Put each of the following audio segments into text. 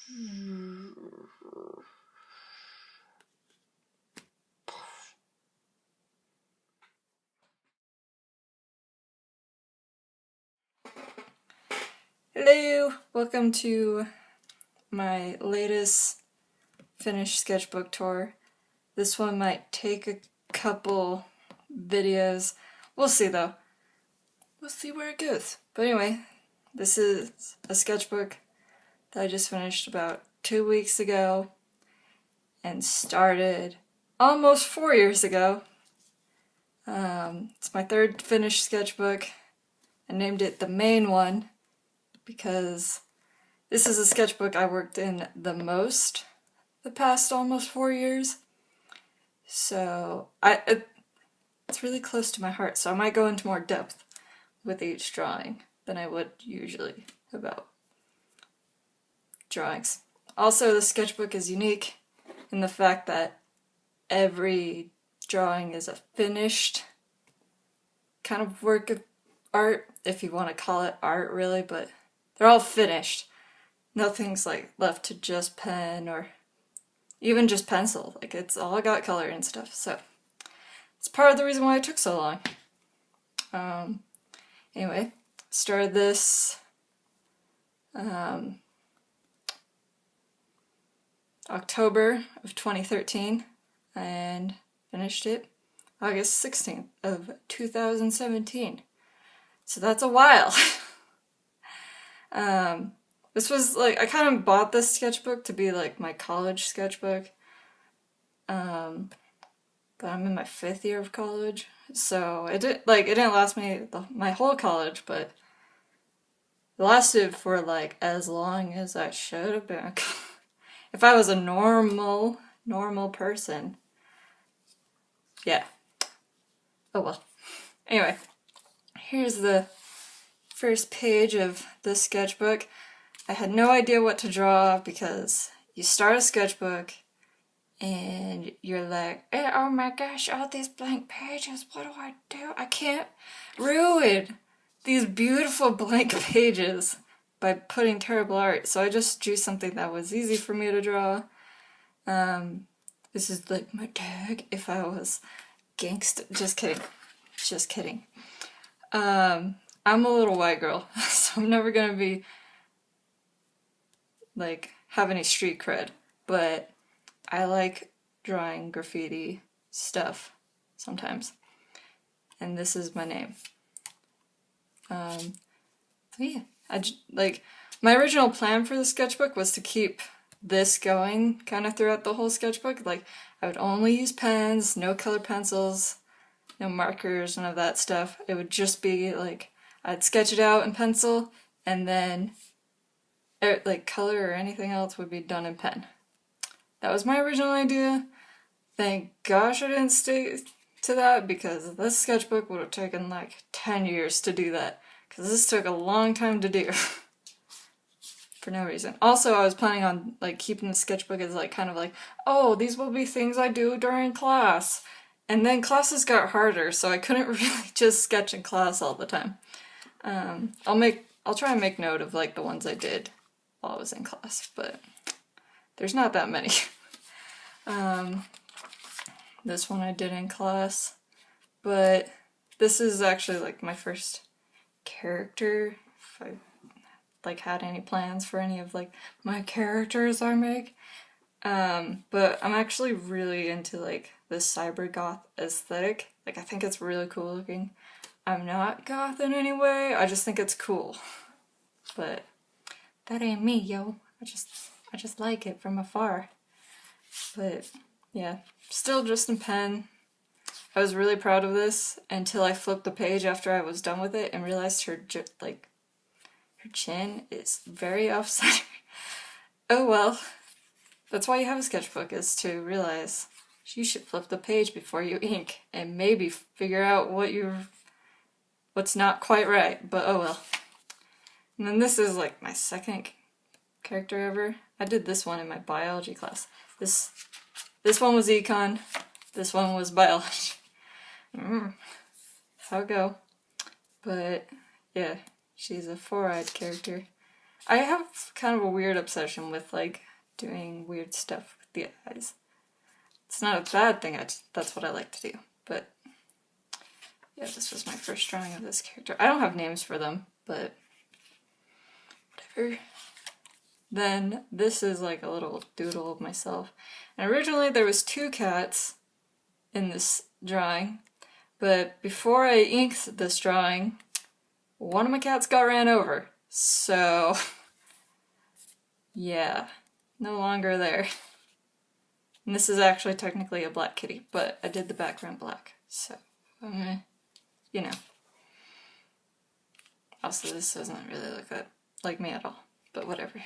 Hello! Welcome to my latest finished sketchbook tour. This one might take a couple videos. We'll see though. We'll see where it goes. But anyway, this is a sketchbook that I just finished about 2 weeks ago and started almost 4 years ago. It's my third finished sketchbook. I named it the main one because this is a sketchbook I worked in the most the past almost 4 years. So it's really close to my heart, so I might go into more depth with each drawing than I would usually about drawings. Also, the sketchbook is unique in the fact that every drawing is a finished kind of work of art, if you want to call it art really, but they're all finished. Nothing's like left to just pen or even just pencil. Like, it's all got color and stuff, so it's part of the reason why it took so long. Anyway, started this October of 2013 and finished it August 16th of 2017. So that's a while. This was like, I kind of bought this sketchbook to be like my college sketchbook. But I'm in my 5th year of college, so it didn't last me my whole college, but it lasted for like as long as I should have been. If I was a normal person. Yeah. Oh well. Anyway, here's the first page of this sketchbook. I had no idea what to draw because you start a sketchbook and you're like, oh my gosh, all these blank pages, what do? I can't ruin these beautiful blank pages by putting terrible art. So I just drew something that was easy for me to draw. This is like my tag if I was gangsta. Just kidding. Just kidding. I'm a little white girl, so I'm never gonna be like have any street cred, but I like drawing graffiti stuff sometimes, and this is my name. So yeah, my original plan for the sketchbook was to keep this going kind of throughout the whole sketchbook. Like, I would only use pens, no color pencils, no markers, none of that stuff. It would just be like, I'd sketch it out in pencil, and then like color or anything else would be done in pen. That was my original idea. Thank gosh I didn't stay to that, because this sketchbook would have taken like 10 years to do that, because this took a long time to do. For no reason. Also, I was planning on like keeping the sketchbook as like kind of like, oh, these will be things I do during class. And then classes got harder, so I couldn't really just sketch in class all the time. I'll try and make note of like the ones I did while I was in class, but there's not that many. This one I did in class, but this is actually like my first character, if I like had any plans for any of like my characters I make. But I'm actually really into like this cyber goth aesthetic. Like, I think it's really cool looking. I'm not goth in any way, I just think it's cool. But that ain't me, yo. I just like it from afar. But yeah, still just in pen. I was really proud of this until I flipped the page after I was done with it and realized her chin is very off-center. Oh well. That's why you have a sketchbook, is to realize you should flip the page before you ink and maybe figure out what's not quite right, but oh well. And then this is like my second character ever. I did this one in my biology class. This one was econ, this one was biology. How it go. But yeah, she's a 4-eyed character. I have kind of a weird obsession with like doing weird stuff with the eyes. It's not a bad thing, that's what I like to do. But yeah, this was my first drawing of this character. I don't have names for them, but whatever. Then this is like a little doodle of myself. And originally there was 2 cats in this drawing, but before I inked this drawing, one of my cats got ran over. So yeah, no longer there. And this is actually technically a black kitty, but I did the background black, so you know. Also, this doesn't really look like me at all, but whatever.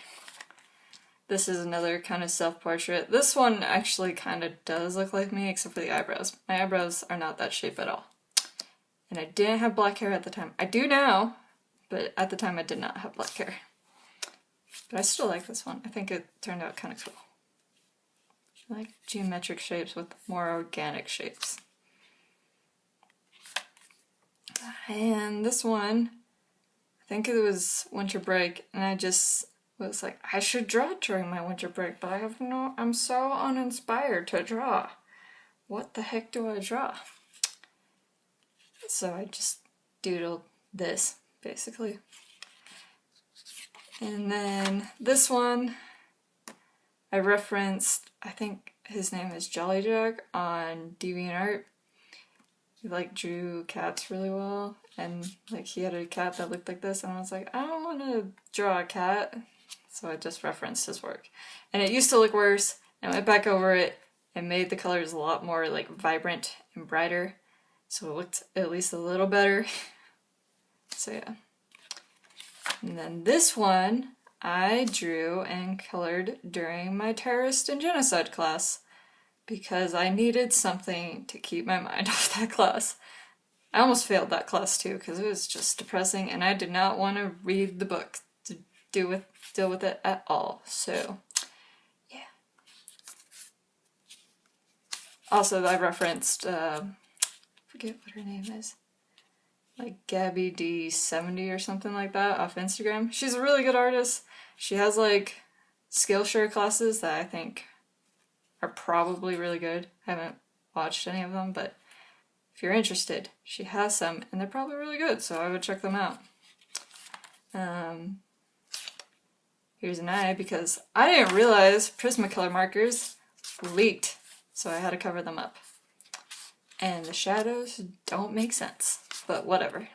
This is another kind of self-portrait. This one actually kind of does look like me, except for the eyebrows. My eyebrows are not that shape at all. And I didn't have black hair at the time. I do now, but at the time I did not have black hair. But I still like this one. I think it turned out kind of cool. I like geometric shapes with more organic shapes. And this one, I think it was winter break, and I just was like, I should draw during my winter break, but I'm so uninspired to draw. What the heck do I draw? So I just doodled this, basically. And then this one, I referenced, I think his name is Jolly Jack on DeviantArt. He like drew cats really well, and like he had a cat that looked like this, and I was like, I don't want to draw a cat, so I just referenced his work. And it used to look worse, and I went back over it and made the colors a lot more like vibrant and brighter, so it looked at least a little better. So yeah. And then this one I drew and colored during my terrorist and genocide class, because I needed something to keep my mind off that class. I almost failed that class too, because it was just depressing, and I did not want to read the book to deal with it at all. So yeah. Also, I referenced forget what her name is, like Gabby D70 or something like that off Instagram. She's a really good artist. She has like Skillshare classes that I think are probably really good. I haven't watched any of them, but if you're interested, she has some, and they're probably really good, so I would check them out. Here's an eye, because I didn't realize Prismacolor markers leaked, so I had to cover them up. And the shadows don't make sense, but whatever.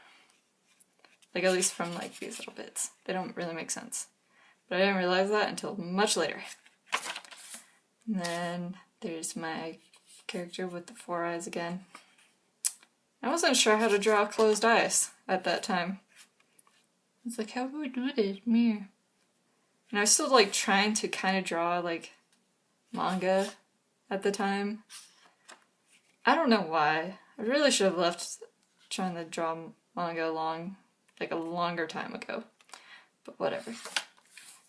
Like, at least from like these little bits. They don't really make sense. But I didn't realize that until much later. And then there's my character with the 4 eyes again. I wasn't sure how to draw closed eyes at that time. I was like, how do I do this? Me. And I was still like trying to kind of draw like manga at the time. I don't know why. I really should have left trying to draw manga a longer time ago. But whatever.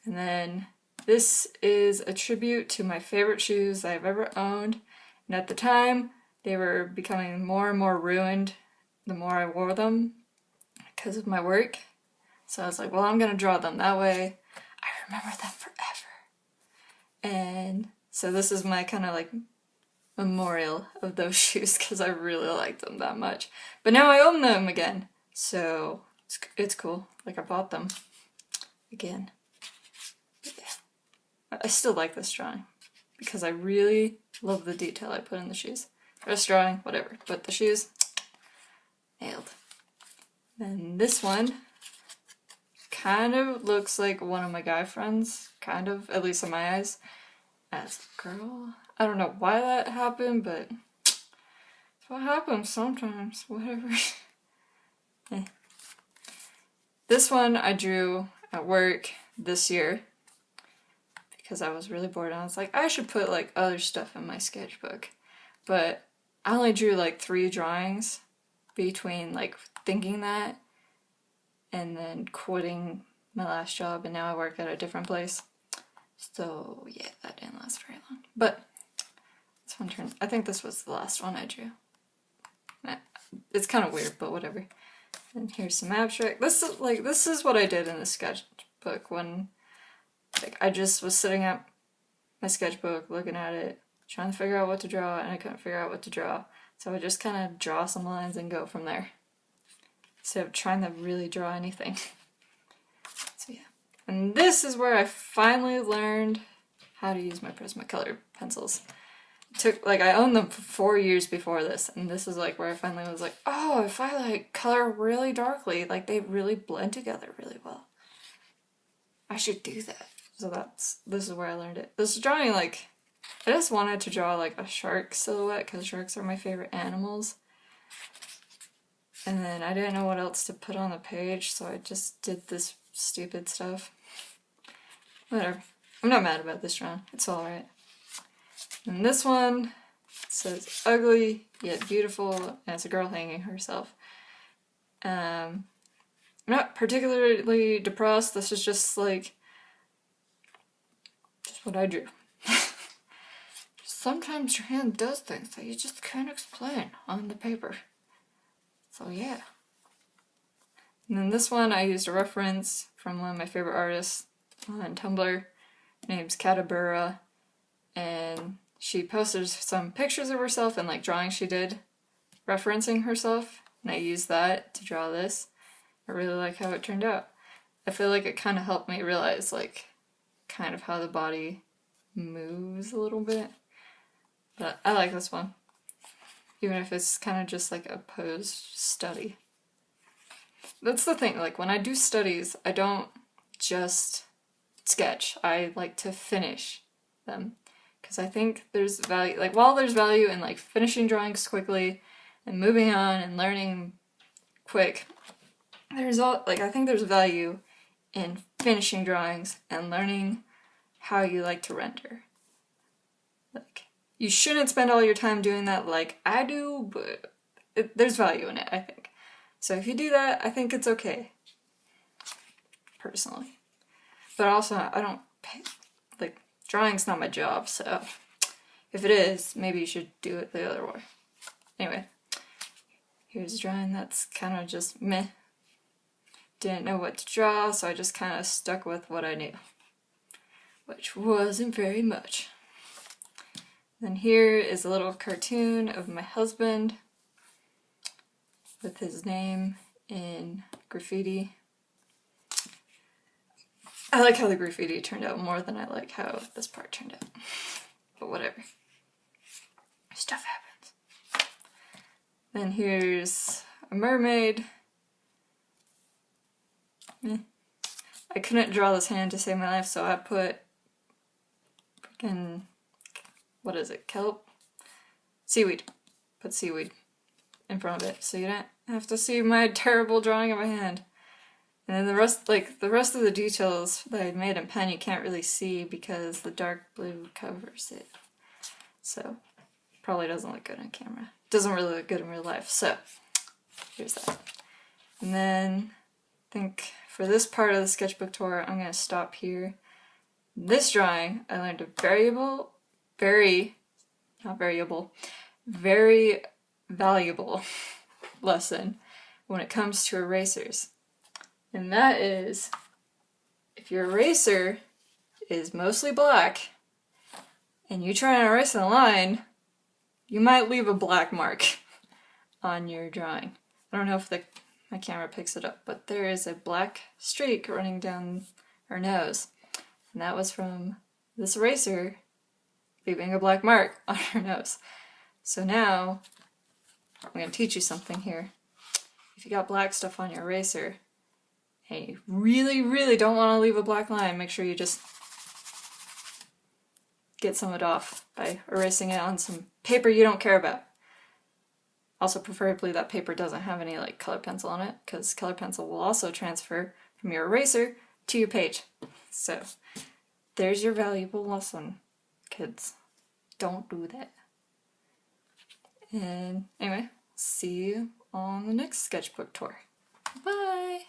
And then this is a tribute to my favorite shoes I've ever owned. And at the time, they were becoming more and more ruined the more I wore them because of my work. So I was like, well, I'm gonna draw them. That way I remember them forever. And so this is my kind of like memorial of those shoes, because I really liked them that much. But now I own them again, so it's cool. Like, I bought them again. But yeah, I still like this drawing because I really love the detail I put in the shoes. The rest drawing, whatever, but the shoes, nailed. Then this one kind of looks like one of my guy friends, kind of, at least in my eyes, as a girl. I don't know why that happened, but it's what happens sometimes, whatever. This one I drew at work this year because I was really bored, and I was like, I should put like other stuff in my sketchbook. But I only drew like 3 drawings between like thinking that and then quitting my last job, and now I work at a different place. So yeah, that didn't last very long. But this one turned, I think this was the last one I drew. It's kind of weird, but whatever. And here's some abstract. This is what I did in the sketchbook sketchbook when like I just was sitting at my sketchbook looking at it, trying to figure out what to draw, and I couldn't figure out what to draw. So I just kind of draw some lines and go from there, instead of trying to really draw anything. So yeah. And this is where I finally learned how to use my Prismacolor pencils. It took, like, I owned them for 4 years before this, and this is like where I finally was like, oh, if I like color really darkly, like they really blend together really well. I should do that. So this is where I learned it. This drawing, like, I just wanted to draw like a shark silhouette because sharks are my favorite animals. And then I didn't know what else to put on the page, so I just did this stupid stuff. Whatever. I'm not mad about this drawing. It's alright. And this one says ugly yet beautiful, and it's a girl hanging herself. I'm not particularly depressed. This is just like what I drew. Sometimes your hand does things that you just can't explain on the paper. So yeah. And then this one I used a reference from one of my favorite artists on Tumblr. Her name's Katabura, and she posted some pictures of herself and like drawings she did referencing herself, and I used that to draw this. I really like how it turned out. I feel like it kind of helped me realize like kind of how the body moves a little bit. But I like this one, even if it's kind of just like a posed study. That's the thing, like when I do studies, I don't just sketch. I like to finish them, because I think there's value, like while there's value in like finishing drawings quickly and moving on and learning quick, I think there's value in finishing drawings and learning how you like to render. Like, you shouldn't spend all your time doing that like I do, but there's value in it, I think. So if you do that, I think it's okay, personally. But also, I don't pay, like, drawing's not my job, so if it is, maybe you should do it the other way. Anyway, here's a drawing that's kind of just meh. Didn't know what to draw, so I just kind of stuck with what I knew, which wasn't very much. Then here is a little cartoon of my husband with his name in graffiti. I like how the graffiti turned out more than I like how this part turned out. But whatever. Stuff happens. Then here's a mermaid. I couldn't draw this hand to save my life, so I put freaking, what is it, kelp? Seaweed. Put seaweed in front of it, so you don't have to see my terrible drawing of a hand. And then the rest of the details that I made in pen you can't really see because the dark blue covers it. So, probably doesn't look good on camera. Doesn't really look good in real life, so here's that. And then I think for this part of the sketchbook tour, I'm going to stop here. This drawing, I learned a very valuable lesson when it comes to erasers. And that is, if your eraser is mostly black and you try and erase a line, you might leave a black mark on your drawing. I don't know if my camera picks it up, but there is a black streak running down her nose. And that was from this eraser leaving a black mark on her nose. So now, I'm going to teach you something here. If you got black stuff on your eraser, and you really don't want to leave a black line, make sure you just get some of it off by erasing it on some paper you don't care about. Also, preferably that paper doesn't have any like color pencil on it, because color pencil will also transfer from your eraser to your page. So, there's your valuable lesson, kids. Don't do that. And anyway, see you on the next sketchbook tour. Bye!